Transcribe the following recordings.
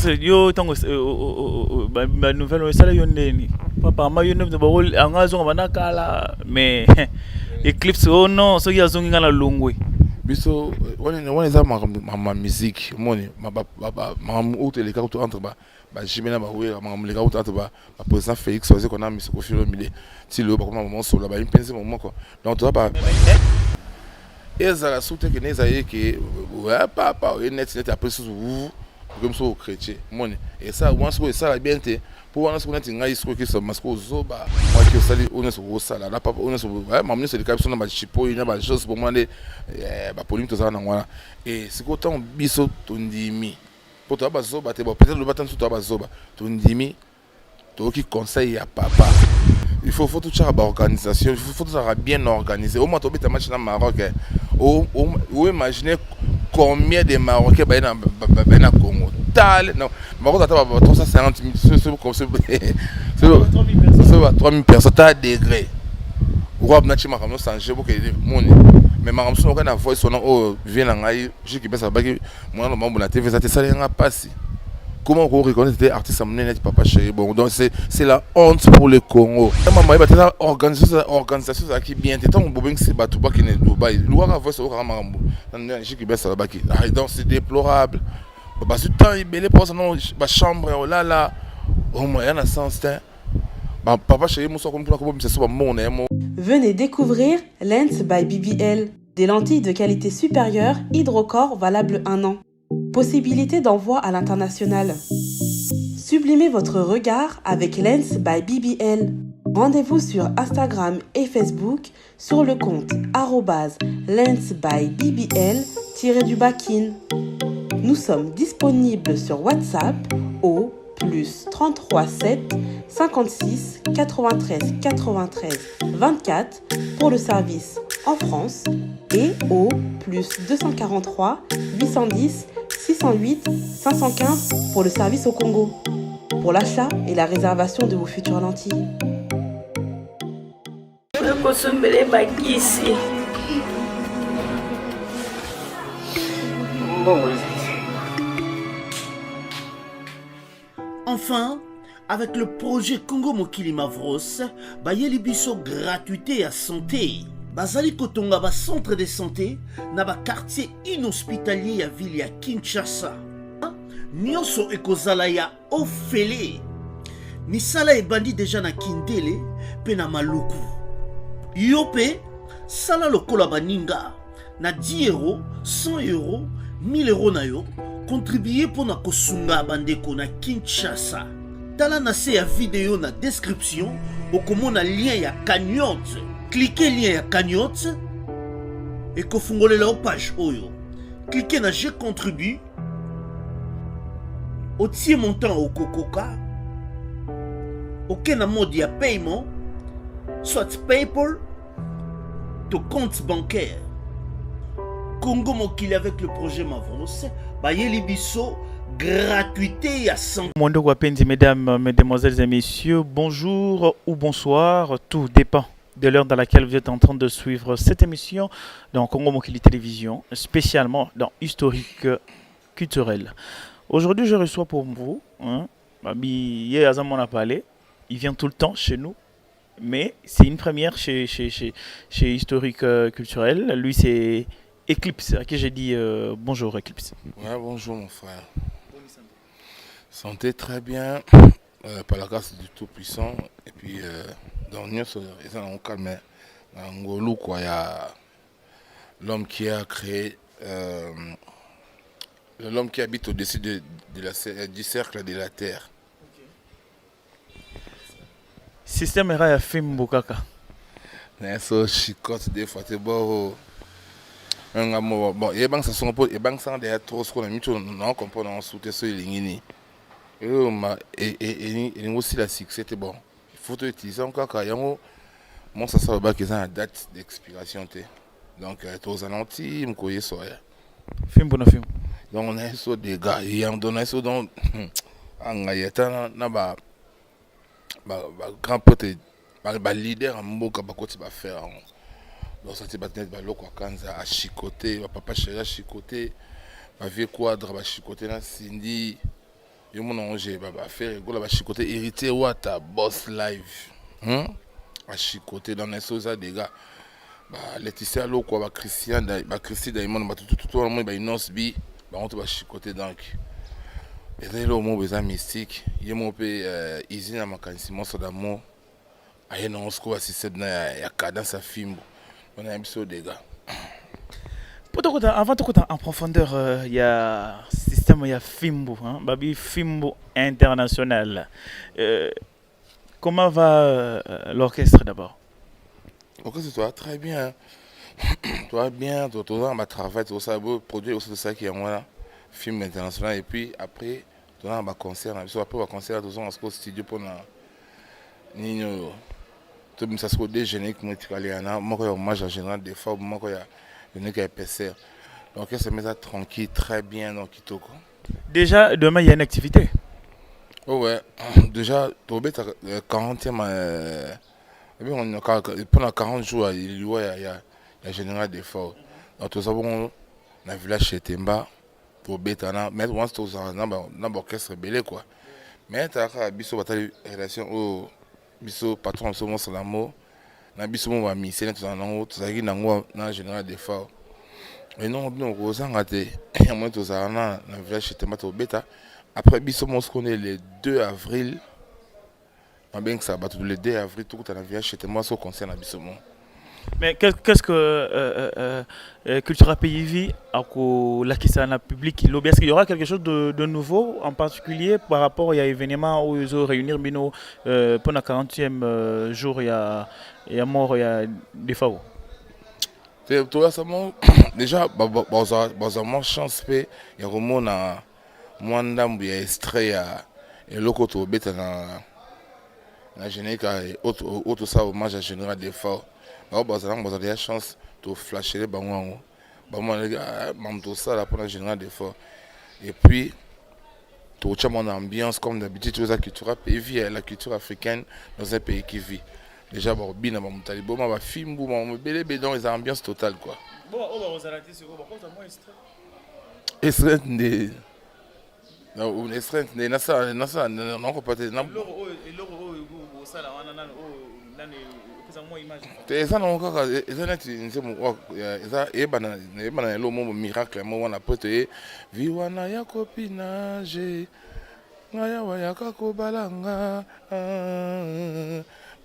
c'est yo tango ba nouvelle ça la yondeni papa ma yonde ba wol angazo ba nakala mais Eclipse oh non so ya zongi ngala longwe biso on eza ma musique moni ma hôtel ka entre ba jimena ba wera ma muleka entre ba président Félix oze qu'on a mis au fil au milieu ti le ba comment moment solo ba une pensée moment quoi donc tu vas ezala soute que neza yeke ouais papa net après sous comme ça au chrétien moni et ça once que ça la bien te pour on a ce qu'on a tinga isko que ça masko zoba moi qui sali on est sur sala là papa on est sur ouais maman c'est le cap sur na ba chipo ina ba chose pour moi ba polim to ça na wana et c'est qu'autant biso tondimi pour toi ba zoba te ba peut-être le batan sur toi ba zoba tondimi to qui conseille à papa il faut tout ça ba organisation il faut tout ça bien organisé au moins to beta match na Maroc ou imaginer combien de Marocains ba na Congo tal non Maroc attend 350 000 c'est comme c'est 3000 personnes à degré ou rab na chima comme ça changer pour que mon mais maram so na voice son oh vient na ngai je qui pense ba ki moi na mambo na TV ça te ça nga passe comment on reconnaît des artistes amenés papa chéri bon donc c'est la honte pour le Congo maman ba ta organisation ça qui bien tant bobeng c'est ba tout ba qui ne Dubaï loira voice au marambo na je qui pense ba ki donc c'est déplorable bah ce temps il belé pour ça non ba chambre oh là là au moyen à sens bah papa chéri moi comme c'est ça mon aime. Venez découvrir Lens by BBL, des lentilles de qualité supérieure hydrocore valables 1 an. Possibilité d'envoi à l'international. Sublimez votre regard avec Lens by BBL. Rendez-vous sur Instagram et Facebook sur le compte @lensbybbl_in. Nous sommes disponibles sur WhatsApp au +33 7 56 93 93 24 pour le service en France et au +243 810 608 515 pour le service au Congo. Pour l'achat et la réservation de vos futures lentilles. Enfin, avec le projet Congo Mokili Mavros, bayeli biso gratuité à santé. Bazali kotonga ba centre de santé na ba quartier inhospitalier ya ville ya Kinshasa. Nyonso ekozala ya ofele. Misala ebandi déjà na Kindele pe na Maluku. Yope sala lokola baninga na 10 euros, 100 euros, 1000 euros na yo. Contribuer pour na kosunga bandeko na Kinshasa. Tala na se ya vidéo na description okomona lien ya cagnotte. Cliquez lien ya cagnotte et kofungolela la page oyo. Cliquez na je contribue. Otie montant au kokoka. Aucun mode ya paiement, soit PayPal, to compte bancaire. Congo Mokili avec le projet Mavros, bayeli biso gratuité à 100. Mondo Wapendi, mesdames, mesdemoiselles et messieurs, bonjour ou bonsoir, tout dépend de l'heure dans laquelle vous êtes en train de suivre cette émission dans Congo Mokili Télévision, spécialement dans Historique Culturel. Aujourd'hui, je reçois pour vous, Babi Azam a parlé, il vient tout le temps chez nous, mais c'est une première chez Historique Culturel. Lui, c'est Eclipse, à qui j'ai dit bonjour Eclipse. Ouais, bonjour mon frère. Santé très bien, par la grâce du Tout-Puissant. Et puis, dans nous, ils ont calme. Dans Ngolou, quoi, il y a l'homme qui a créé, l'homme qui habite au-dessus du cercle de la terre. Système era film Bokaka. So chicote des fois, c'est bon. Bon, il y a des gens qui sont trop ce qu'on a mis, on comprend, on soutient ce lignes. Et aussi la succès, c'est bon. Il faut utiliser encore quand il y a mon ça sort bas qui a une date d'expiration. Donc, tous en anti, je connais ça. Film pour nos films. Donc, on a ça des gars, il y a un donné ça dans en Gaïta, na grand pote, leader en Mboka, bakoti ba faire. Donc ça c'est battre baloko kanza à chicoter, papa chéri à chicoter, ma vieux quadre à chicoter na Cindy. yo mon j'ai faire go la chicoté héritier Wata boss live à chicoté dans les choses des gars Laetitia lo quoi Christian Christy Diamond tout le monde innocent bi on te va chicoté donc et là le mot besoin mystique il mon pe easy na makanisi moso d'amour aye non sko assisté na ya cadence film on a un biso des gars. Avant de côté en profondeur, il y a système, il y a Fimbo, Babi Fimbo international. Comment va l'orchestre d'abord? L'orchestre va très bien. Toi bien, toi on travail, tout ça, produit aussi ça qui est moi film international et puis après on a un concert, après un concert, tout ça on se pose studio pour Nino. Tout ça se déjeuner qui moi moi hommage en général des fois moi il y a une épaisseur. Donc ça met ça tranquille, très bien dans Kitoko. Déjà, demain, il y a une activité. Oh ouais, déjà, tu as 40e, pendant 40 jours, il y a général d'efforts. Donc tout ça, on a vu là chez Temba, pour Bétana, mais on se trouve dans l'orchestre belé quoi. Mais tu as biso bataille relation au biso patron de ce mot salamo. Na biso mo ba misé tout en haut tout ça qui na général des fois et non on rosanga te ya moi tout ça na village chez Temba to beta après biso mo se connaît le 2 avril on bien que ça bat le 2 avril tout dans village chez Temba so concert na biso mo. Mais qu'est-ce que Cultura Pays a la question public est-ce qu'il y aura quelque chose de nouveau en particulier par rapport à l'événement où ils ont réuni pendant le 40e jour il y a mort il y a des fois. Tout récemment déjà bon chance il y a vraiment na mwandambu ya extrait et lokoto beta na générique et autre ça hommage à général des fois. Vous avez la chance de flasher les ballons. Tout ça là pour la général d'effort. Et puis, tout le monde ambiance comme d'habitude, la culture pays, la culture africaine dans un pays qui vit. Déjà, bien avant mon talibon, ma film, mon bébé, dans les ambiances totales quoi. Bon, on va arrêter sur quoi? Pourquoi moins extrait de non, extrait de nasa non compatible. Ça non kaka eza neti nzemu eza ebana lo mo miracle mo wana pote viwana ya copinage ngaya wa ya kakobalanga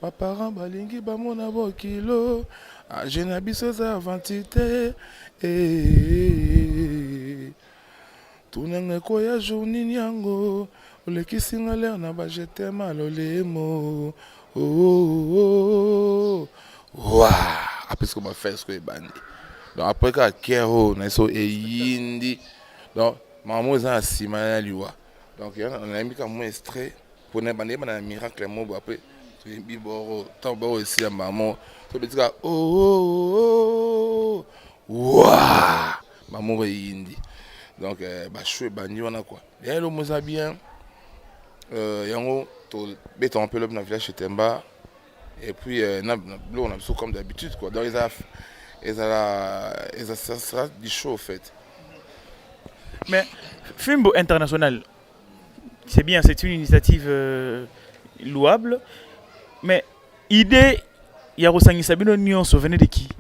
ba parents balingi ba mona bokilo je na biso za avantité tunenge ko ya journée nyango olekisinga leo na ba jete malolemo Wow, après ce qu'on m'a fait, ce que bandi. Donc après quand Kero, on a so eyindi. Donc maman est en simana liwa. Donc on a mis comme moi extrait pour ne bandi un miracle mo après tu biboro tombe aussi à maman. Tu dis oh wow, maman eyindi. Donc bah choué bandi on a quoi. Bien le moza bien. Yango to béton un peu le village chez Temba et puis on a comme d'habitude quoi. Donc ça sera du show en fait. Mais Fimbo international, c'est bien, c'est une initiative louable. Mais idée, il y a Rosangi Sabino Nyon, souvenez de qui?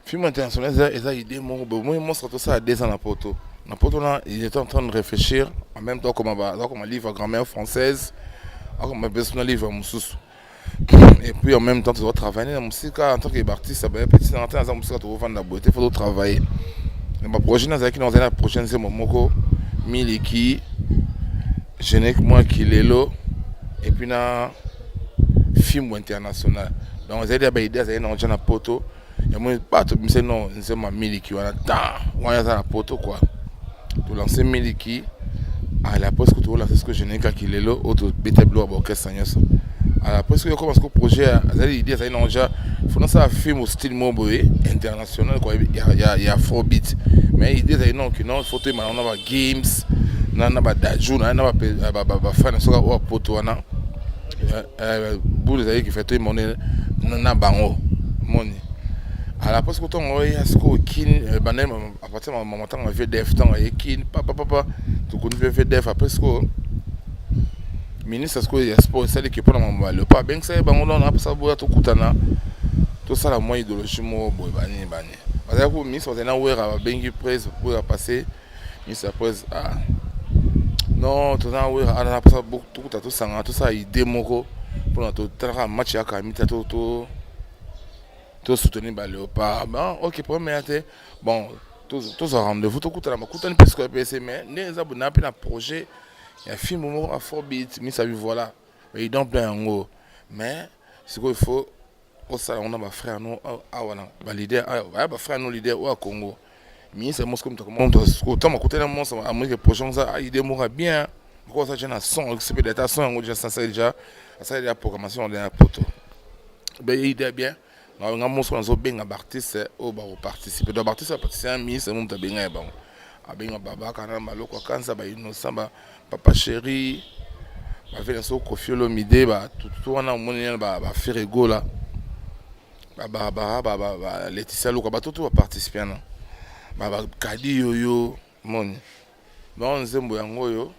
Fimbo international, ils ont idée moi monstre tout ça à 2 ans à Porto. À Porto là, ils étaient en train de réfléchir en même temps comme un livre grammaire française, comme un personnel livre Moussous. Et puis en même temps, tu dois travailler dans la musique en tant qu'artiste, petit en tant que musique, tu dois vendre la beauté, il faut travailler. Ma prochaine la prochaine c'est Momoko, Miliki, Genek moi qui l'élo, et puis na film international. Donc vous avez des idées, vous avez un jeune poto, il y a moi pas tout c'est non, c'est ma Miliki, on a tant, on a un poto quoi. Tu lances Miliki, à la poste que tu lances ce que Genek qui l'élo, autre bête bleu à orchestre alors parce que comme ce projet l'idée ça déjà faut ça film au style moboé international quoi il y a afrobeat mais l'idée c'est non que non photo on a games na ba daju na ba fan so ko poto wana boule ça qui fait tout monnaie na bango moni à la poste quand on est à ce kin banem à partir de moment on fait def temps et kin papa tout qu'on fait def après ce ministre ce que sport ça qui pour le pas bien ça ben on a ça boire tout kutana tout ça la moyen idéologie mo boy bani parce que pour ministre on a ouvert à bengi presse pour passer ministre presse ah non tout ça ouvert à la ça beaucoup tout ça tout ça idée moko pour notre travail match à kamita tout soutenir le léopard bon ok premier bon tous un rendez-vous tout kutana makutani parce que PC mais les abonnés appellent un projet. Il y a un film à Afrobeat, mais ça lui voilà. Mais il donne plein en haut. Mais ce qu'il faut, on a un frère, nous, leader, un frère, nous, leader au Congo. Mais c'est moi comme autant côté de moi, à moi, les prochains, ça, il démarre bien. Pourquoi ça, j'ai un son, c'est peut-être un son, ça déjà, ça, il y a la programmation, il y a un poteau. Ben, il est bien. On a un monstre, on a un artiste, on va participer. Donc, l'artiste, c'est un ministre, c'est un bien bon. Abenga baba kana maloko kanza ba innocent ba papa chéri ba vena so kofiolo mide ba tout wana moni ba ferego la ba Laetitia Luka ba tout va participer na ba kadi yoyo moni bon nzembo yango yo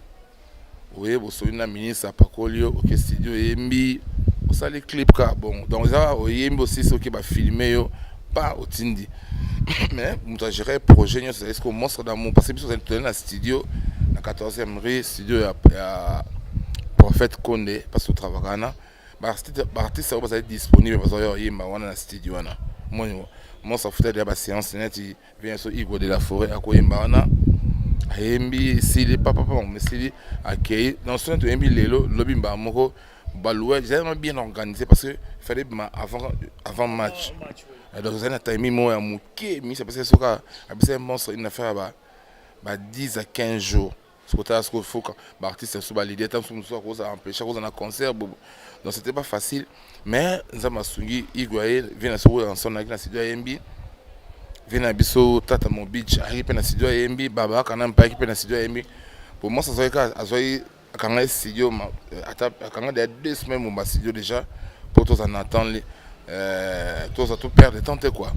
oye bosoyi na ministre apakolio ok studio yembi osali clip ka bon donc ça oyembi aussi ce qui ba filmer yo pas otindi mais nous avons géré le projet, c'est qu'on monstre d'amour. Parce que nous sommes dans le studio, la 14e rue, studio à Prophète Condé, parce que nous travaillons. L'artiste va être disponible parce que nous sommes dans le studio. Moi, ça fait de la séance, il vient sur Igo de la Forêt, à Koyembana. Yembi, s'il est papa, mais s'il est accueilli, dans ce temps, Yembi Lelo, Lobby Mbamoko, Baloué, j'ai bien organisé parce qu'il fallait avant match. Donc, vous avez un timing moi à mouquer, mais c'est parce que c'est un monstre, une affaire à 10 à 15 jours. Ce qu'il faut que l'artiste soit validé, tant que ça empêche, qu'on a un concert. Donc, c'était pas facile. Mais, nous avons sougi, Iguaï, vient à se voir ensemble avec la studio AMB. Vient à Bisso, Tata Mon Beach, arrive à la studio AMB, Baba, quand on pas équipé la studio AMB. Pour moi, ça serait quand on a studio, quand on a 2 semaines, on a studio déjà, pour tous en attendre. Tout perdre de temps quoi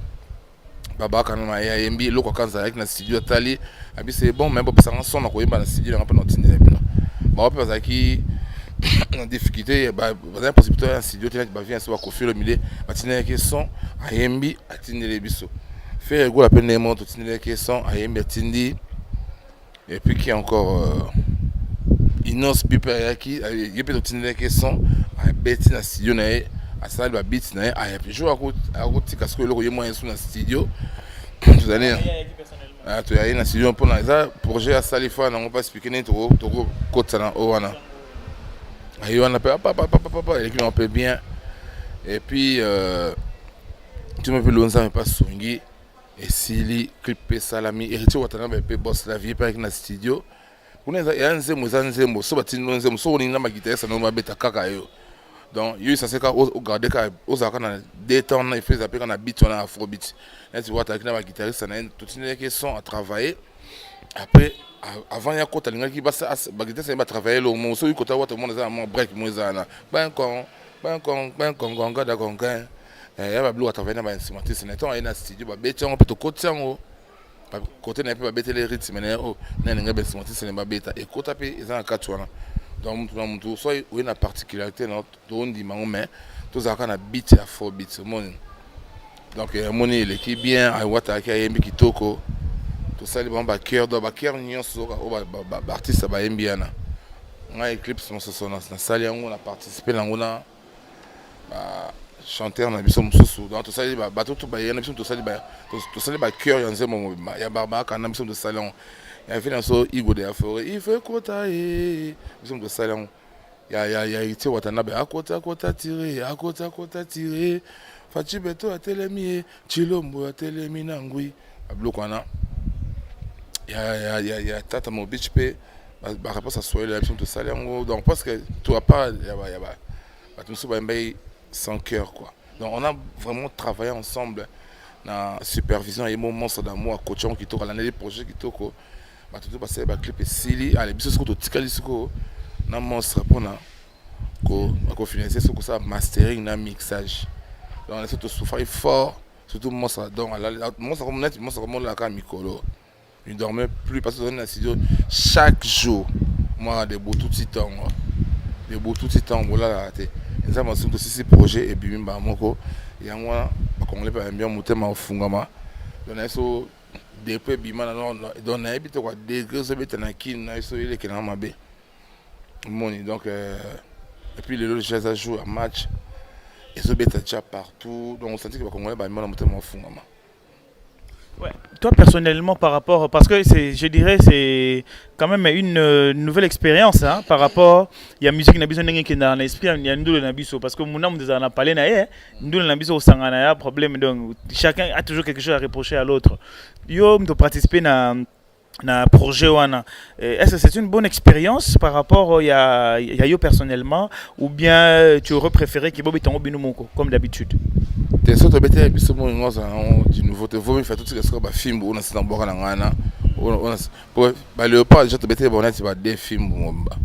baba quand on a yemb loko kanza avec na studio tali abi c'est bon mais bon ça son na koyemba na studio na pas notiner bien ba pe za ki en difficulté ba la possibilité un studio tena ba vient so ko le milieu ba tiner que son ayemb atiner les biso faire go la peine monte tiner que son ayemb atindi et puis qui encore Inos Piper qui il peut tiner que son a beti na studio na ça va beat na a jour à côté parce que le royaume est sous le studio vous allez ah tu as un studio pour ça projet à Salifa on pas expliquer net trop côté na owana ayo on appelle papa et qui on peut bien et puis tu me peux lonza mais pas songi et sili clip salami héritier watana ba pe boss la vie pas avec na studio kuneza yanze muzanzembo so batini nzembo so ni na magitare ça no mabeta kaka yo. Donc, il ça c'est quand au garder quand aux accords des temps il fait appeler quand on habite on a afrobeat. Là tu vois avec la guitariste ça tout une question à travailler. Après avant il y a quoi t'as qui passe la guitariste ça va travailler le moment où côté tout le monde ça mon break moi ça ben con ganga da gonga. Il y a blue à travailler dans instrumentiste c'est temps il y a studio ba bête on peut te côté en côté n'a pas bête les rythmes mais oh n'a pas instrumentiste c'est pas bête et côté après ils ont un quatre donc tout soit une particularité notre don dit mais tout ça quand on beat à fort beat donc mon l'équipe bien à wata qui a qui toko tout ça les bon ba cœur do ba cœur nion so ba artiste ba bien na on a Eclipse on se sonne na salle on a participé là on a chanter na biso mususu donc tout ça ba tout ba yana biso tout ça ba cœur yanze mo ya baba kana biso de salon. Il y a fait un saut Igo de la Forêt, il fait quoi tailler. Nous sommes de salon. Il y a été Watanabe à côté tiré, à côté tiré. Fati Beto a télémié, Chilombo a télémié Nangui. À Blokwana. Il y a Tata Mon Beach Pay. La réponse à Soyez la mission de salon. Donc, parce que tu as pas, il y a tout ça sans cœur quoi. Donc, on a vraiment travaillé ensemble. La supervision et mon monstre d'amour à coachon qui tourne à l'année des projets qui tourne. Tout passer ba clip sili allez biso ko to tikali siko na monstre pona ko financer soko ça mastering na mixage donc on essaie de souffrir fort surtout monstre donc monstre comme net monstre comme la Mikolo. Il dormait plus parce que dans le studio chaque jour moi des beaux tout petit temps voilà là ça m'a surtout ces projets et puis bah moko et moi comme les pas bien monter ma fungama donc eso depuis bima non donc na ebito quoi degré so beta na kin na eso ile ke na mabe moni donc et puis les gens jouent un match et so beta déjà partout donc on sentit que congolais ba monter ma fungama. Ouais. Toi personnellement par rapport, parce que je dirais c'est quand même une nouvelle expérience hein, par rapport il y a musique na biso ndenge qui dans l'esprit il y a ndule na biso parce que mon âme des en parler na ye ndule na biso sangana ya problème donc chacun a toujours quelque chose à reprocher à l'autre. Yo de participer na projet wana. Est-ce que c'est une bonne expérience par rapport à yo personnellement ou bien tu aurais préféré que Bobi Tango bino moko comme d'habitude? T'es sûr de bêter biso mo ngoza du nouveau te vaut mieux faire tout ce que ba film on a c'est dans boka na ngana on pour ba Léopard déjà te bêter bon net ba des films bomba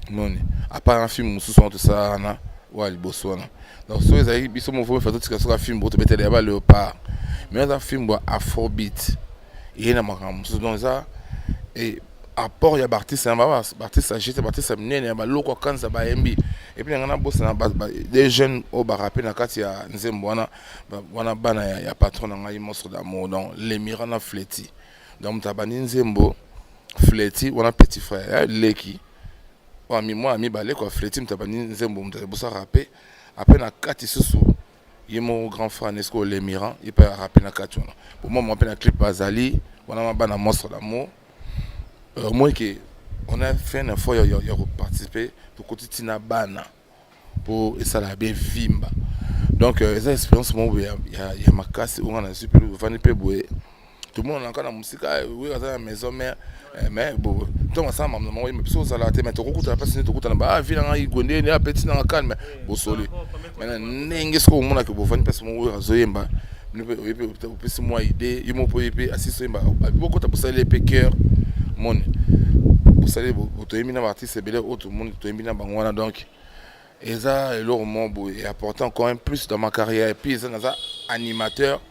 non à part un film mususu tout ça na wa liboso na donc so ezali biso mo vaut mieux faire tout ce que film pour te bêter ba Léopard mais un film ba afrobeat et na makam donc ça et apport ya artiste ba artiste agite artiste mnene ba loko kanza ba MB et puis ngana boss na des jeunes au ba rapper na kati ya nzembo wana bana ya patron na ngai monstre d'amour donc les mirana fleti donc tabani nzembo fleti wana petit frère leki wa mi moi mi balé quoi fleti tabani nzembo mtabosa rapper après na kati susu yemo grand frère Nesco les miran il peut rapper na kati wana pour moi m'appelle na clip bazali wana bana monstre d'amour moi que on a fait une fois il y a participé pour côté tina bana pour et ça la bien vimba donc esa expérience moi il y a ma casse on a super vani pe boé tout le monde encore la musique oui à la maison mais bon donc ça maman moi mais so ça la te mettre ko ta personne to ko ta ba ville na igonde ni apeti na calme bo soli maintenant nenge ce ko mona que bo vani personne moi azoyemba ne peut peut moi idée il m'a pas assisté ba beaucoup ta pour ça les pékeurs mon vous savez vous toyemi na artiste belé autre monde toyemi na bangwana donc et ça et leur mon est important quand même plus dans ma carrière et puis ça na animateur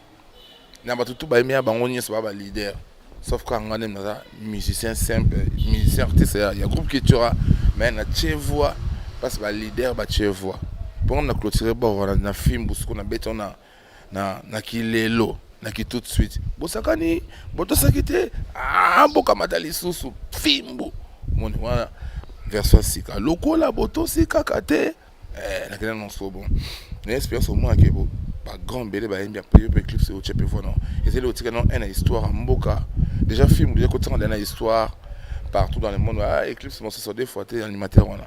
na ba tout ba mi bangonia c'est pas leader sauf quand on est na musicien simple musicien artiste il y a groupe qui tuera mais na tche voix parce que leader ba tche voix pour on a clôturer bon na film parce qu'on a béton na kilelo na ki tout de suite bosakani botosakite boka matali susu fimbu mon wana version sika lokola botosika kate na kena non so bon na expérience au moins que ba grand belé ba bien payer pe clip c'est au chepe voilà et c'est le tika non une histoire mboka déjà film déjà côté dans une histoire partout dans le monde Eclipse mon ça des fois t'es animateur voilà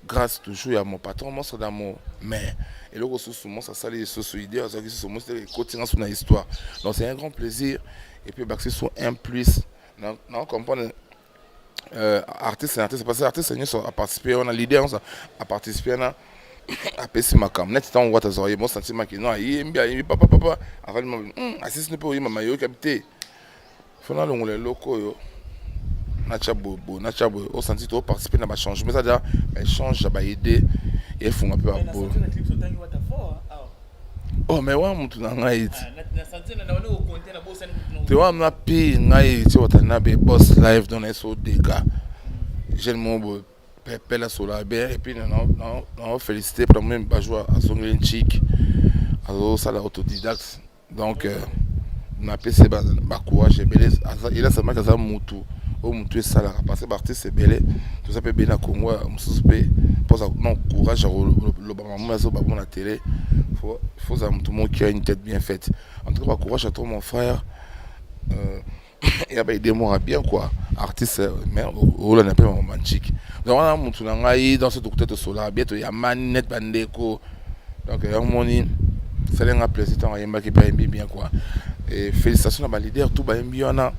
grâce toujours à mon patron monstre d'amour mais et le ressource moi ça sali sous idée ça qui sont monstre continuer sur une histoire donc c'est un grand plaisir et puis baxer sur un plus non comprendre artiste parce que artiste nous a participé on a l'idée on a participé à PC Macam net temps on voit tes oreilles bon sentiment qui non il bien papa avant assiste ne peut y maman yo capté faut là on les locaux yo Nachabo au senti to participer dans ma changement ça dire change ça va aider et font un peu à beau oh mais ouais mutu na ngai tu vois na pi ngai tu vois na be boss live dans les so dégâts j'ai le mot pepe la sola bien et puis non féliciter pour même pas jouer à son chic alors ça la autodidacte donc na PC ba courage belé il a seulement que ça mutu au mutu ça la passer partie c'est belé tout ça peut bien à Congo mususu pe pour ça non courage le maman zo ba la télé faut ça tout le monde qui a une tête bien faite en tout cas courage à toi mon frère il y a des mots bien quoi artiste mais on n'a pas romantique donc on a mutu na ngai dans ce docteur de sola bientôt il y a manette bandeko donc on dit c'est un plaisir tant yemba qui paye bien quoi et félicitations à ma leader tout ba yembi on a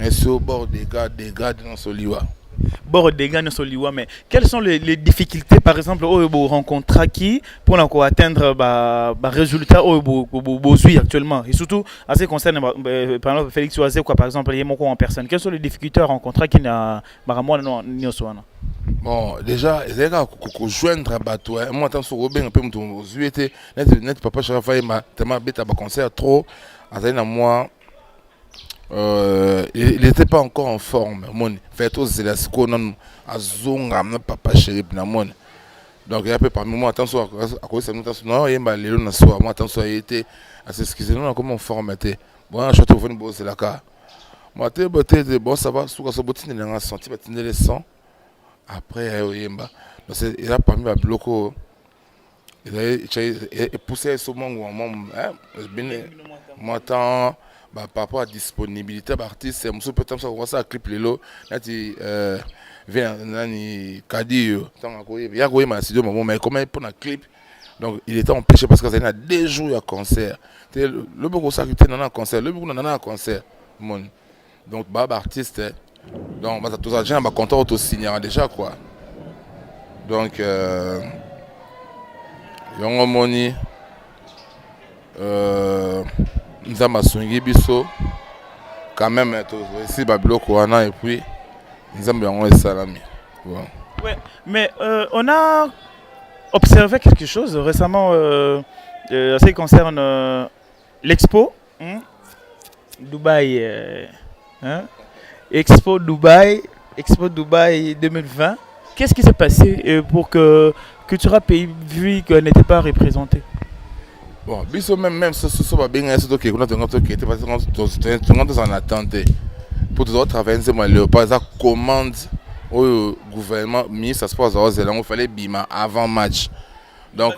et sur bord des gars dans ce liwa Bon, des gars, mais quelles sont les difficultés, par exemple, au rencontre qui pour encore atteindre bah, résultat au actuellement et surtout en ce qui concerne par exemple Félix Oazé quoi par exemple il y a mon en personne. Quelles sont les difficultés à rencontrer qui n'a bah moi non ni Bon, déjà, les gars, joindre à bateau, moi, tant que Robin, un peu, net, papa, je vais faire tellement bête à concert, trop, à moi, il n'était pas encore en forme, mon, fait aux élasticos, non, à zonga, papa, chéri, mon. Donc, il y a peu parmi moi, attention, à cause de ça, non, il y a les lois, moi, attention, il était, à ce qui non, comment on forme, bon, je te vois une bosse, la car. Moi, bon, ça va, sous la bottine, il a senti, les sons. Après, il a parmi les blocs, il a poussé ce moment moi, par rapport à la disponibilité de l'artiste, je peux commencer à clip les lots. Là, tu viens, il a dit, il y a un studio, mais comment il prend un clip. Donc, il était empêché parce qu'il y a des jours à concert. Le beaucoup ça qui dans un concert, le beaucoup dans un concert. Donc, artiste. Donc, tout ça, j'ai un content de signer déjà quoi. Donc, Young Money, nous avons swingé biso, quand même, ici, Babylon Kouana, et puis, nous avons un salami. Ouais, mais on a observé quelque chose récemment en ce qui concerne l'expo Dubaï. Expo Dubaï 2020. Qu'est-ce qui s'est passé pour que Cultura Pays vu qu'elle n'était pas représentée? Bon, biso même ce soit bien un truc qui était parce que en attente pour tout travailler c'est moi le pas commande au gouvernement ministre ça se passe aux il fallait bima avant match. Donc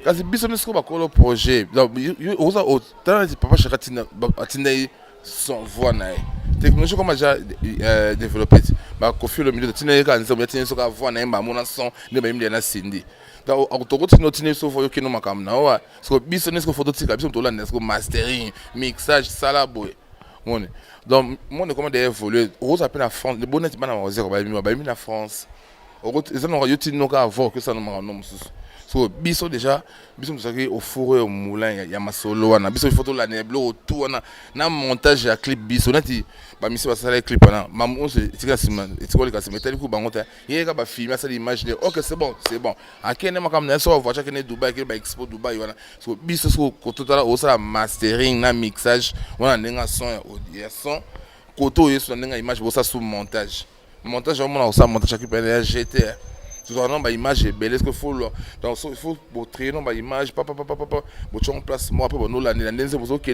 quand biso ne sera pas le projet donc au temps papa Chakatina son voix naï technologie comme déjà développé bah confie le milieu de tiner quand nous avons sur la voix naï bah mon son ne même bien na Cindy donc autoroute nous tiner sur voix que nous makam na wa parce que business ko photo tika biso to là n'est-ce que mastering mixage ça là boy mon donc mon comment d'évoluer aux appelle la France le bonnet bana wa zero ba mi na France ils ont eu tiner ka avoir que ça nous non so biso déjà biso musaki au four au moulin ya masolo wana biso photo la neblo autour na montage ya clip biso nati ba misi ba sala clip wana mamu se tika sima etiko le kasima tali ku bangonta yeka ba filmer ça l'image de OK c'est bon akene makam na so voiture kene Dubai ke ba expo Dubai wana so biso so ko total au ça mastering na mixage wana ndenga son ya son koto yeso ndenga image bo ça sous montage au moins ça montage qui peut GT tout ça non image est belle est-ce qu'il faut donc il faut montrer non image papa en place moi après nous la ndenze vous OK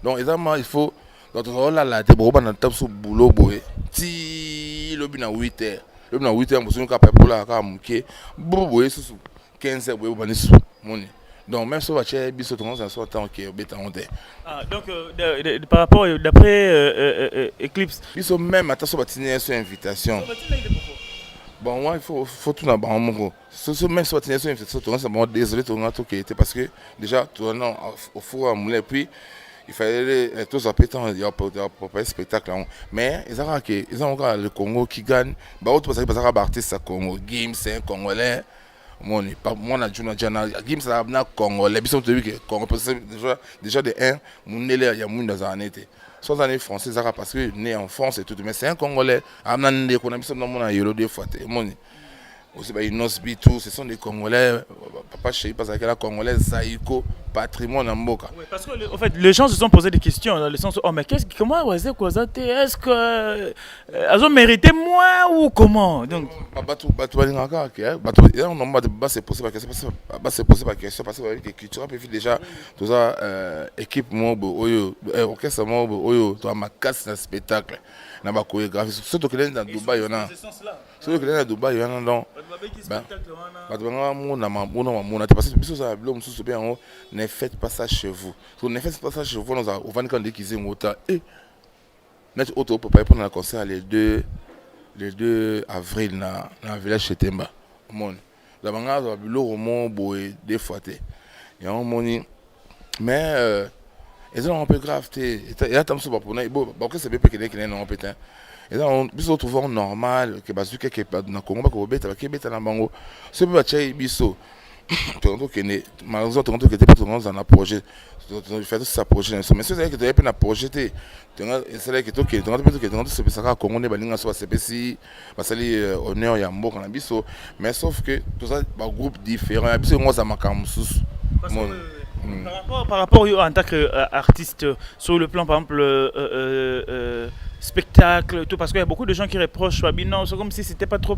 donc exactement il faut donc tout ça là te boba na temps sur boulot boy ti le bina 8h le bina 8h vous ka pour la ka muke boy sur 15h boy bani sou moni donc même si on va chercher biso tout ça soit tant que beta on est donc par rapport d'après Eclipse biso même attention va tenir sur invitation. Bon, moi, il faut tout d'abord en mon ce même soit une invitation, désolé, tout le qui était parce que déjà, tout le au four à moulin, puis il fallait tous appétants pour un spectacle. Mais ils ont encore le Congo qui gagne. Bah, autre parce que ça va artiste à Congo. Gims, c'est un Congolais. Moi, Gims, c'est un Congolais. Ils sont que Congo, déjà de 1, mon élève, il y a mon dans un été. Sans année français, parce que né en France et tout, mais c'est un Congolais. Amnan qu'on a mis dans mon aïolo des fois. Aussi, tout, ce sont des Congolais. Papa chéri, parce que la Congolaise, Zaïko, patrimoine en Mboka. Oui, parce que en fait, les gens se sont posé des questions dans le sens où, oh, mais comment est-ce que elles ont mérité moins ou comment? Donc, c'est possible parce que avec culture déjà tout ça équipe orchestre toi ma casse dans spectacle na ba chorégraphie surtout que dans Dubaï on a surtout que dans Dubaï on a donc parce que ça l'homme sous bien ne faites pas ça chez vous ne faites pas ça chez vous nous au 24 déguisé mota et net auto pour prendre un concert le 2 avril dans village chez Temba mon la banga va bulo au monde boy des fois il y a un moni mais ils ont un peu grave il y a tant sur pour bon que c'est bien que non pétain Et là, on biso trouver normal que bazuke que na Congo ba ko beta na bango. Ce peut être biso. Toronto qui est malheureusement Toronto qui était pas dans un projet. Faire tout ça projet. Mais c'est vrai que tu as un projet. C'est vrai que tu Toronto c'est ça Congo ne balinga so CPC, basali honneur ya mboka na biso. Mais sauf que tout ça ba groupe différent. Biso ngo za makambo susu. Par rapport en tant qu'artiste, sur le plan par exemple spectacle, tout, parce qu'il y a beaucoup de gens qui reprochent non, c'est comme si c'était pas trop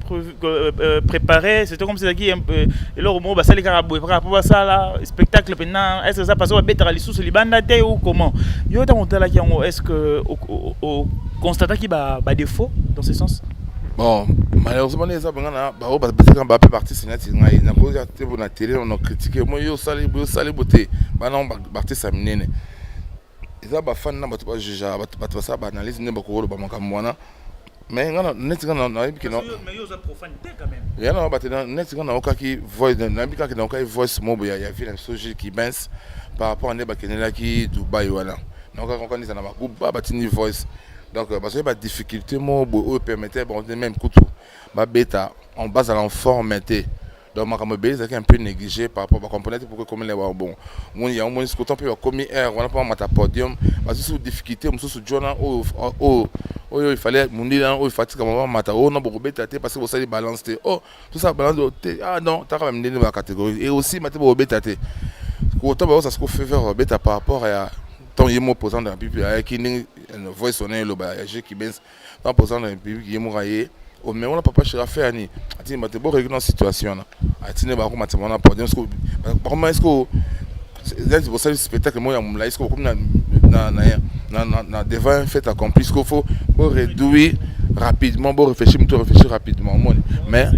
préparé, c'était comme si c'était un peu. Et là, au moment ça les caraboués, par rapport à ça là, spectacle maintenant, est-ce que ça passe au bête à l'issue sur les bandes ou comment? Yo est-ce que au constate qu'il y a défaut dans ce sens? Bon, malheureusement les gens bah parti c'est na cause na télé on a critiqué moi yo sali beauté bah non parti ça minene eza ba fan na bato ba juger bato ça ba analyse ne ba ko ba makambo wana mais ngana net ngana na yebiki non mais yo za profanité quand même ya na ba tena net ngana okaki voice na yebika ki na okaki voice mobo ya ville soji qui benz par rapport à ne ba kenela ki Dubai wala na okaki on na ba groupe ba tini voice. Donc, parce que la difficulté, moi, permettait, bon, même couteau, ma bêta, en base à l'informité. Donc, ma caméra, c'est un peu négligé par rapport à la componente pour que comme les bon. Il y a un moment où on peut commis air, on n'a pas un podium, parce que c'est difficulté, on se dit, il fallait, mon dit, il fatigue, on va mater, on a beaucoup bêta, parce que vous savez balance, oh, tout ça balance, ah non, tu as quand même donné la catégorie. Et aussi, ma beaucoup bêta, autant, ça se fait faire bêta par rapport à. Tant il est posant dans la Bible, qui n'est voix sonner le bagage qui benz, tant posant dans la Bible qui est mouraillé, au même on n'a pas cherché à faire ni. Ati m'a te beau régler dans situation là. Ati ne ba ko matema na podium sko. Comment est-ce que c'est pour ça le spectacle moi ya est-ce que comme na devant un fait accompli ce qu'il faut réduire rapidement, réfléchir rapidement mais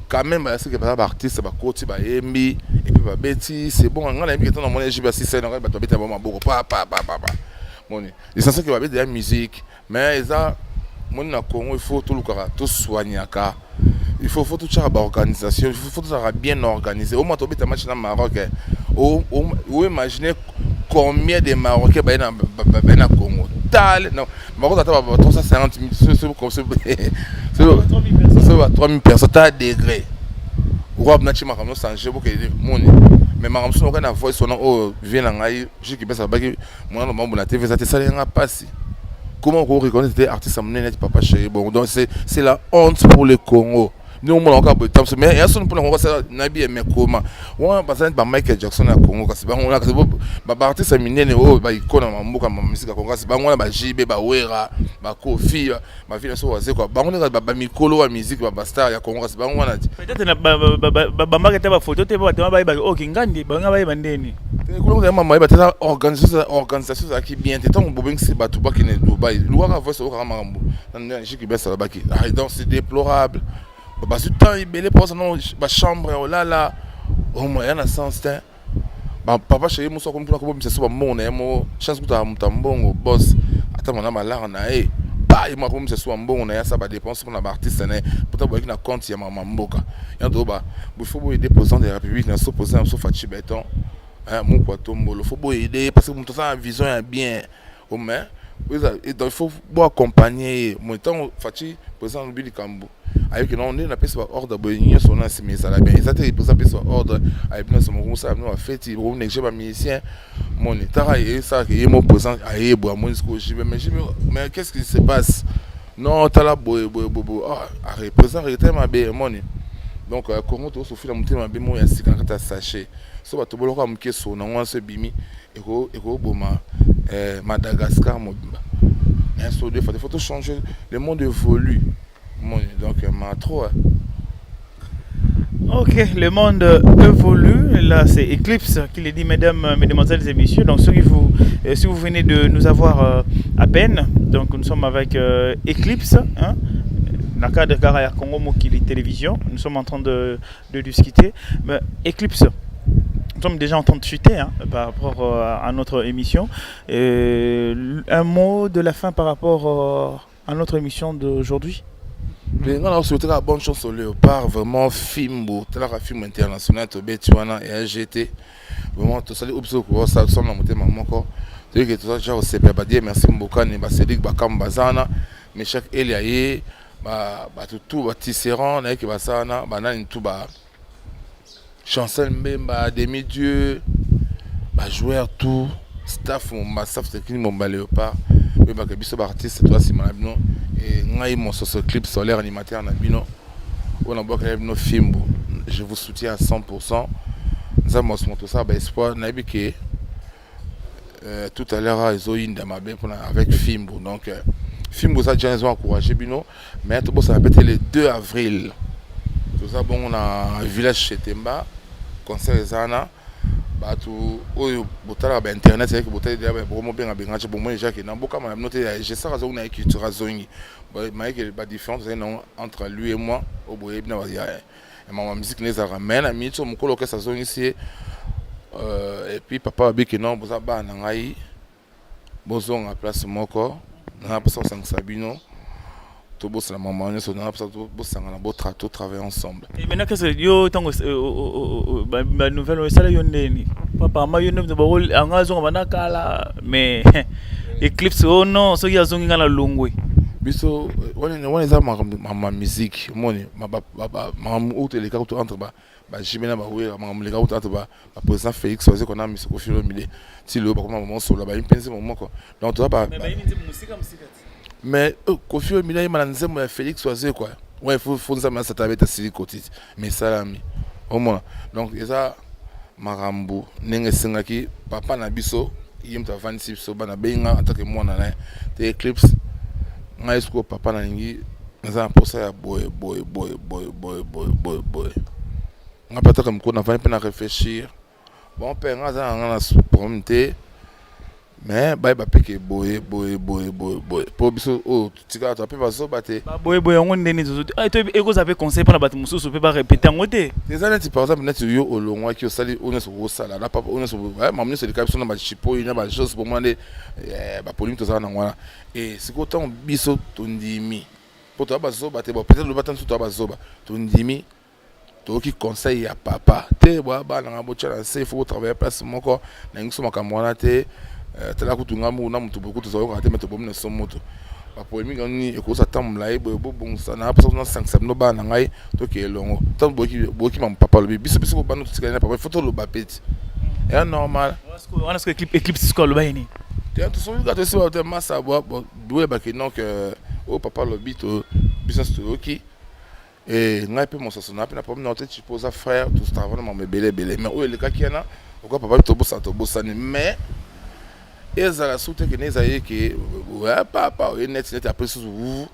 quand même c'est que par artiste ba côté ba embi et puis ba beti c'est bon on a mis que dans mon équipe si c'est ba beta ba beaucoup pa mon l'essentiel que ba beta la musique mais ça mon na Congo il faut tout le cara tout soigner ka il faut tout ça ba organisation il faut tout ça bien organisé au moins to beta match na Maroc ou imaginer combien de Marocains ba na Congo tal non Maroc attend 350 000 c'est comme c'est 3000 personnes à degré. Ou bien tu m'as ramené sans jeu pour que mais ma ramené on a voix son oh vient en aïe je qui pense à baguer moi non bon la TV ça te ça rien passé. Comment on reconnaît des artistes à mener papa chéri bon donc c'est la honte pour le Congo. Nous on encore de temps mais il y a son pour le Congo ça nabi mais comment on passe par Michael Jackson à Congo parce que on a ba artiste minene oh ba icône na mboka ma musique Congo c'est ba on ba JB ba Wera ba Kofi ma vie so waze quoi ba on ba mikolo wa musique ba star ya Congo c'est ba on a peut-être na ba marquer ba photo te ba ba oh kingandi ba nga ba bandeni ko ko mama ba tata organisation ça qui bien tant on bobeng c'est ba tout ba qui ne Dubai luaka voice au karamambo na jiki besa ba qui donc c'est déplorable. Bah ce temps il belé pour ça non ba chambre oh là au moyen à sens temps bah papa chéri moi comme pour me c'est bon na mo chance que tu mbongo boss ata mona malala na bah il m'a comme c'est bon na ça ba dépense pour na artiste na pour ta na compte ya mama mboka ya do ba il faut aider président de la République na so poser so Fachi Béton hein mon quoi tombolo faut aider parce que mon ça vision est bien au mais il faut accompagner mon temps Fachi président de Billy Kambo avec non on est na pesa ordre boyinyo sona mais ça la bien ça te pesa ordre avec nous mon ça nous a fait il on est pas musicien mon état et ça qui est mon présent à bois mon mais qu'est-ce qui se passe non t'as la ah représente était ma bien mon donc comment tu souffles la montée ma bien mon ya si quand tu sachet so ba to boloka mkeso na on se bimi eko boma Madagascar mobimba un so de faut changer le monde évolue. Donc, trop. Ok, le monde évolue. Là, c'est Eclipse qui le dit, mesdames, mesdemoiselles et messieurs. Donc, si vous venez de nous avoir à peine, donc nous sommes avec Eclipse, hein, dans le cadre de Garaya Congo Mokili Télévision. Nous sommes en train de discuter. Mais Eclipse, nous sommes déjà en train de chuter hein, par rapport à notre émission. Un mot de la fin par rapport à notre émission d'aujourd'hui. On a souhaité la bonne chance au Léopard, vraiment film beau, tel un film international, Tobetiwana et AGT. Vraiment, tout ça, ça sonne la montée, maman encore. Tu sais que tout ça, déjà au CP, merci beaucoup, Cédric Bakam Bazana, mais chaque eliaye tout tisserand na ki basana banani tout Chancel Mbemba, demi-dieu, joueur tout, staff technique mon léopard, mais biso artiste toi si malabino et ngai mon clip solaire animateur na bino. On a beaucoup de films, je vous soutiens à 100%. Nous avons tout ça, espoir que tout à l'heure ils ont une avec film donc film vous a déjà encouragé bino, mais tout ça répété le 2 avril. Tout ça bon on a un village chez Temba. Concert zana batu oyo botala ba internet c'est que botala dia ba bomo benga benga che bomo déjà que na boka ma noté j'ai ça raison na culture zongi ba que ba différence entre lui et moi au boye bina ya et ma musique les ramène à mitso mukolo que ça zongi ici et puis papa bi que non boza ba na ngai bozong à place moko na pas 5 sabino tout beau c'est la maman on a pas beau sangana beau travailler ensemble. Et maintenant que c'est yo tango ba nouvelle ça là yondeni papa ma yo ne ba rôle angazo bana kala mais Eclipse oh non so ya zongi ngala longwe biso on les a ma musique moni ma hôtel ka to entre ba jimena ba we ma le ka to entre ba président Félix Oise qu'on a mis au fil au milieu si le ba comment moment solo ba impense moment quoi donc tu vas mais musique mais Kofi Olomide il m'a lancé moi Félix Oise quoi ouais faut ça mais ça t'avait assis côté mais ça ami au moins donc ça marambo nenge singaki papa na biso yimta 26 so bana benga atake mwana na te Eclipse ngai sko papa na ngi za posa ya boy nga pata comme qu'on a va peine à réfléchir bon père nga za nga na prometer mais ba peke boy po biso o tika to pe baso bate boy ngonde ni zo ay to eko za pe conseil pour la batu mususu pe ba répéter ngote les années par exemple net yo olongwa ki osali on est sur sala la papa on est sur maman c'est le cap sur na ba chipo ina ba chose pour moi ba polime to za na ngwana et c'est qu'autant biso tondimi pour toi baso bate bon peut-être le batan sur toi baso ba tondimi to ki conseil ya papa te ba na bo tchala c'est faut travailler place moko na ngiso makamwana te tala kutunga mu na mutu beaucoup to zo ka te meto bomne so moto ba poemi ngani e ko sa tamla e bo bon sa na pa na 5 no ba na ngai to ke longo to boki mam papa lo biso ko ba no tsikana papa photo lo ba peti é normal on a ce Eclipse sko lo ba ni te to so ga to se ba te massa bo doué ba ke donc o papa lo bito business to oki et ngai pe mo so na pe na problème na te tu pose frère tout ça vraiment me belé mais o le ka kiana o ko papa to bossa ni mais ezala soute que neza yeke ouais papa net après sous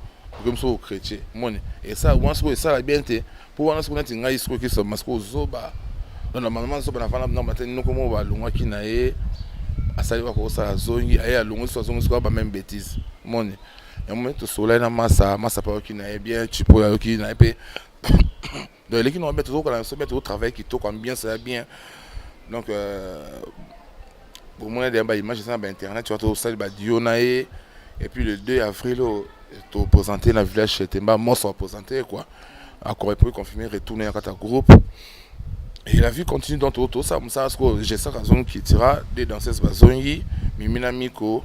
comme ça au chrétien moni et ça once que ça bien te pour once que ngai isko que ça masko zoba non normalement zoba na fana na matin no comme ba longwa kina e asali wa ko ça zongi aya longo so zongi ko ba même bêtise moni et moi to soleil na massa pa kina e bien tu peux ya kina pe donc les qui nous mettre toujours se mettre au travail qui to comme bien ça bien donc pour moi des images sur internet tu vas te saluer ba Dionae et puis le 2 avril tu présenter la village chez Temba moi ça présenter quoi encore pour confirmer retourner à ta groupe et la vie continue dans tout ça parce que j'ai ça raison qui tira des danseuses bazongi mimina miko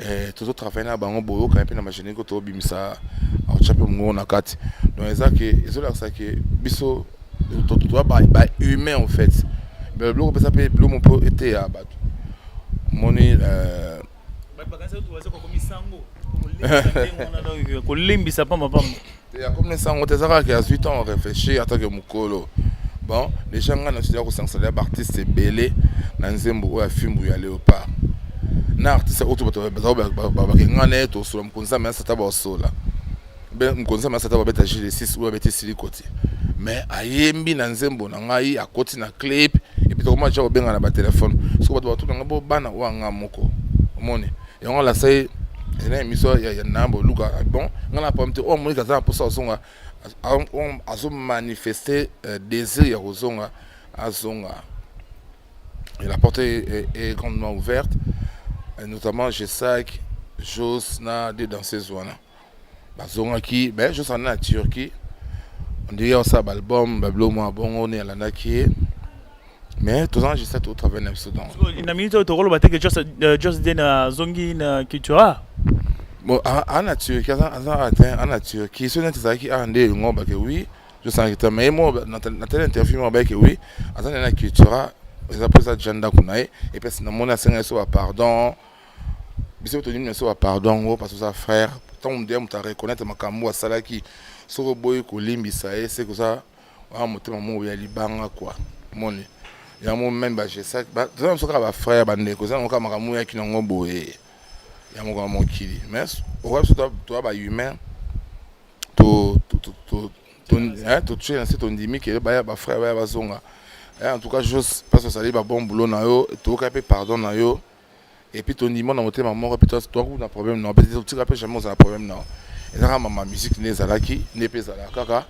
et tout travail na bango boyo quand même na machine ko to bimisa au chapeau ngo na kati donc ça que ils ont ça que biso to ba humain en fait. Mais le ça peut le mon peut été à battre moni ko limbisa pa mapam il y a comme les sango te zaka qui a 8 ans réfléchir attaque mukolo bon les gens na studio ko sansala artiste belé na nzembo o ya film ya léopard na artiste auto ba ngane to so mkonza mais ça taba sola ben mkonza mais ça taba beta G6 ou beta silicoti mais ayembi na nzembo na ngai akoti na clip et puis comment j'ai benga na ba téléphone so ba tout na bo bana wa nga moko omoni et on la say ina émission ya nambo luka bon ngala pomte o moni kaza pour ça songa on azo manifester désir ya kozonga azonga et la porte est grandement ouverte et notamment G5 Jos na des danseuses wana bazonga qui ben Jos en Turquie on dirait ça album bablo moi bon on est à la naki mais tout ça j'essaie au travail d'un pseudo in a minute to rolo bateke just den zongi na kitura Bon, en Turquie, en Turquie, ce n'est pas qui a un des oui, je sens que mais moi, dans telle interview, que oui, attends, il y a qui sera, ils appellent ça gender kunae, et puis dans mon ascendant, soit pardon, bisous tout le monde soit pardon, parce que ça frère, tant on dit, on t'a reconnaître ma camu à salaki, sur le boy kolimbi ça, c'est que ça, on monte maman il y a libanga quoi, mon il y a un moment même j'ai ça, bah, tout le monde soit frère, bandé, que ça, on a ma camu qui n'ont boy. Il y a mon kili mais au reste toi bah humain to tuer ton dimi qui bah frère bah zonga en tout cas juste parce que ça dit bah bon boulot na yo to capé pardon na yo et puis ton dimi na monter maman répète toi ou na problème non peut-être tu capé jamais ça problème non et ça ma musique n'est zalaki n'est pas zalaka kaka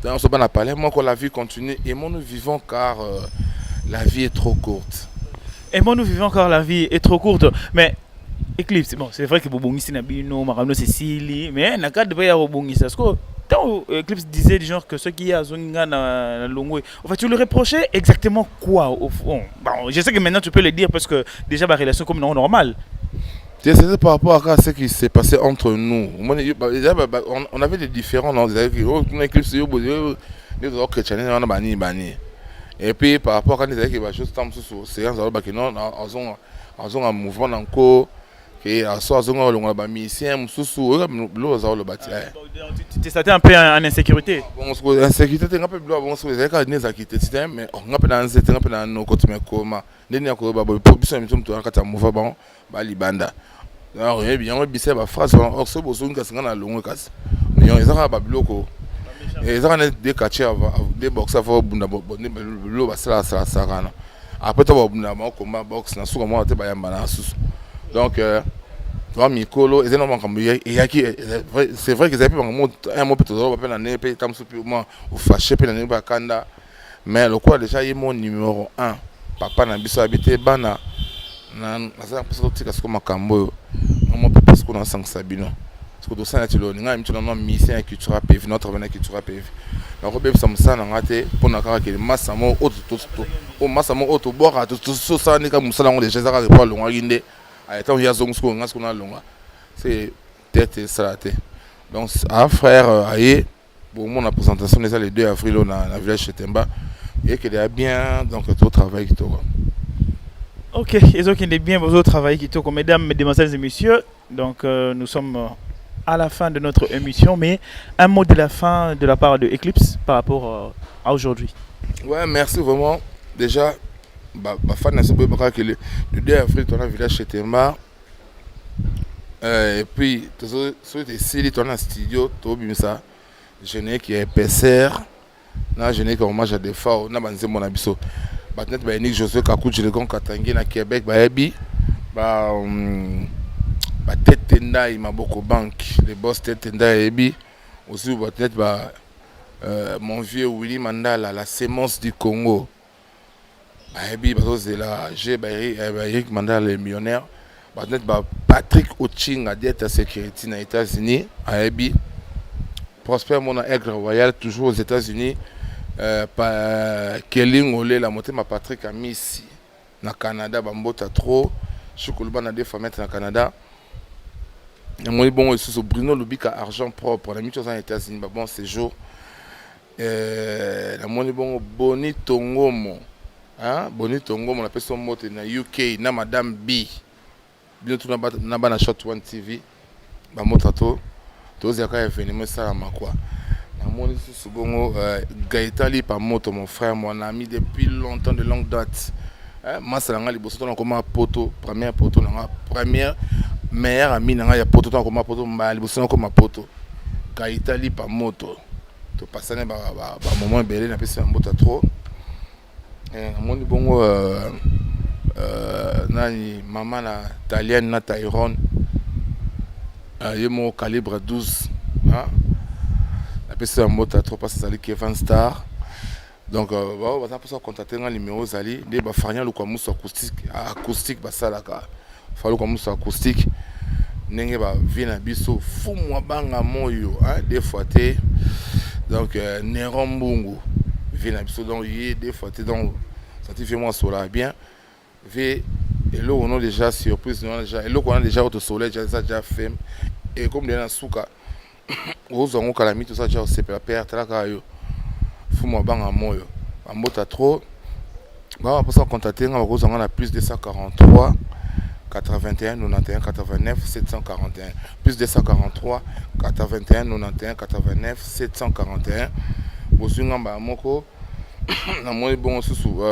donc on se bat à parler moi que la vie continue et moi nous vivons car la vie est trop courte et moi nous vivons car la vie est trop courte mais Eclipse, bon, c'est vrai que Bobongisi n'a bino, Maramno c'est Sili, mais n'a pas de payer à Bobongisi. Parce que tant Eclipse disait du genre que ceux qui a Zonga na Longwe, en fait, tu lui reprochais exactement quoi au fond? Bon, je sais que maintenant tu peux le dire parce que déjà ma relation comme non normale. C'est par rapport à ce qui s'est passé entre nous. On avait des différends dans les Eclipse, les autres chrétiens, on a banni. Et puis par rapport à des choses comme c'est un mouvement encore. Et à soi, on a mis ici un sous le bâti. Tu t'es senti un peu en insécurité. Bon, insécurité, tu as un peu de bon, c'est des mais on a peu d'anxiété, on a peu d'anxiété, on a peu d'anxiété, on a libanda. Alors, bien, on a bissé la phrase, on a se besoin que c'est un long casse. Mais on a pas bloqué. Et ils ont des catchers, des boxeurs, l'eau va se la sarana. Après, tu vas au combat boxe, na souvent moi, tu vas y aller. Donc, Mikolo, c'est vrai qu'ils avaient un mot peut-être un année, ou fâché, mais le quoi déjà est mon numéro 1. Papa n'a pas habité, bana, n'a pas sorti comme un cambo, on peut pas ce qu'on a sans Sabino. Parce que tout ça, tu l'as dit, tu l'as mis ici, un culture PV, notre venue culture PV. Donc, on peut ça n'a raté pour n'a qu'à que massamo au massamo auto boire, tout ça, n'est comme ça, on déjà ça pas long à guinder. C'est tête salaté. Donc, un frère aïe, pour mon présentation, les 2 avril dans le village de Temba, et qu'il est bien, donc tout travail qui tourne. Ok, et donc il est bien vos autres travail qui tourne, mesdames, mesdemoiselles et messieurs. Donc, nous sommes à la fin de notre émission, mais un mot de la fin de la part de Eclipse par rapport à aujourd'hui. Ouais, merci vraiment. Déjà, fan que le 2 avril dans le village de Temba. Et puis, si tu as un studio, tu as ça. Je n'ai qui est épaisseur. Je n'ai qu'un hommage à des fois. Je n'ai mon abisso. Peut-être que Nick Josué Kakuchi le grand Katangi na Québec, Tête Tenda, il m'a beaucoup banque. Les boss Tête Tenda et aussi peut-être mon vieux Willy Mandala, la sémence du Congo. C'est là, j'ai Eric Mandala, le millionnaire. Patrick Oching a d'être à sécurité aux États-Unis. Prosper mon aigle royal, toujours aux États-Unis. Kelly Ngolé, la montée ma Patrick a mis ici. Na Canada, Bambota trop. Je suis colban à des femmes dans Canada. Moi, bon, c'est Bruno Lubika, argent propre. On a mis aux États-Unis, bon séjour. La monnaie bon, Boni Tongomo. Boni Tongomo, on appelle son mot na UK, na Madame B. Bientôt, na bana Shot One TV. Bambota trop. Tous les événements, ça m'a quoi. Mon Gaëtali par moto, mon frère, mon ami depuis longtemps, de longue date. Moi, c'est la poto, première poto, première meilleure amie, la poto, comme poto, comme poto. Gaëtali par moto. Tu passes un moment belé, n'a pas un moto trop. Mon bon, maman, italienne, na Tyrone, il mon calibre 12. C'est un mot à trop parce que c'est Kevin Star. Donc, on va contacter un numéro Zali. Il va faire un acoustique. Ça là, fallu comme ça acoustique. N'engé va venir à biso. Fou moi banga moyo. Des fois t'es donc Néron Bungu vient à biso donc il des fois t'es donc scientifiquement sur là bien. Et là on a déjà surprise, on a déjà et là on a déjà autre soleil déjà fait. et comme les Nasuka, aux on calami tout ça, j'ai aussi la perte là caillou. Fou moi bang à moi, en mota trop. Bah pour ça contacter, on a plus de 143 81 91 89 741 plus de 143 81 91 89 741. Bozunga ba moko na moi bon sous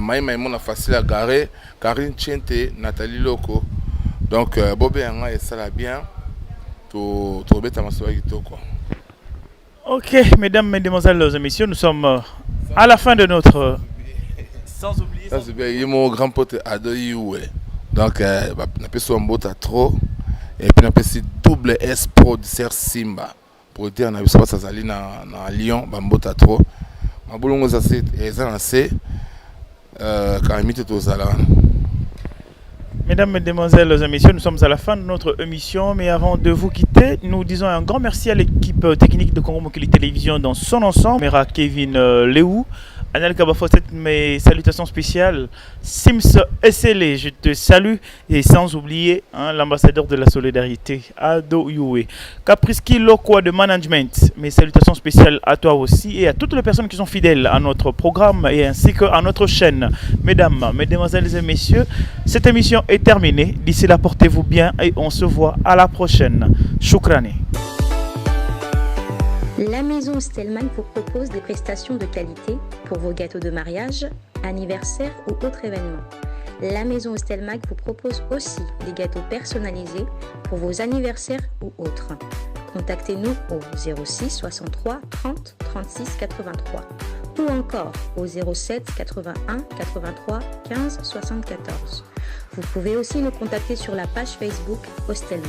Maïma facile à garer, Karine Chente, Nathalie Loco. Donc, Bobé Anga et ça la bien. Tout bête à ma soirée. Ok, mesdames, mesdemoiselles et messieurs, nous sommes à la fin de notre. Sans oublier. Ça, c'est bien. Il y a mon grand pote Adoyoué. Donc, on a fait un bot à trop. Et puis, on a fait double S Pro de Ser Simba. Pour dire, on a vu ça, ça s'allie dans Lyon, un bot à trop. Ma boulot, c'est lancé. Mesdames, mesdemoiselles et messieurs, nous sommes à la fin de notre émission, mais avant de vous quitter, nous disons un grand merci à l'équipe technique de Congo Mokili Télévision dans son ensemble. Mera Kevin Léou, Anel Kabafosset, mes salutations spéciales. Sims SLE, je te salue. Et sans oublier l'ambassadeur de la solidarité, Ado Youé. Capriski Lokwa de Management, mes salutations spéciales à toi aussi et à toutes les personnes qui sont fidèles à notre programme et ainsi qu'à notre chaîne. Mesdames, mesdemoiselles et messieurs, cette émission est terminée. D'ici là, portez-vous bien et on se voit à la prochaine. Choukrani. La maison Stelman vous propose des prestations de qualité pour vos gâteaux de mariage, anniversaire ou autres événements. La maison Stelmag vous propose aussi des gâteaux personnalisés pour vos anniversaires ou autres. Contactez-nous au 06 63 30 36 83 ou encore au 07 81 83 15 74. Vous pouvez aussi nous contacter sur la page Facebook Hostelmag.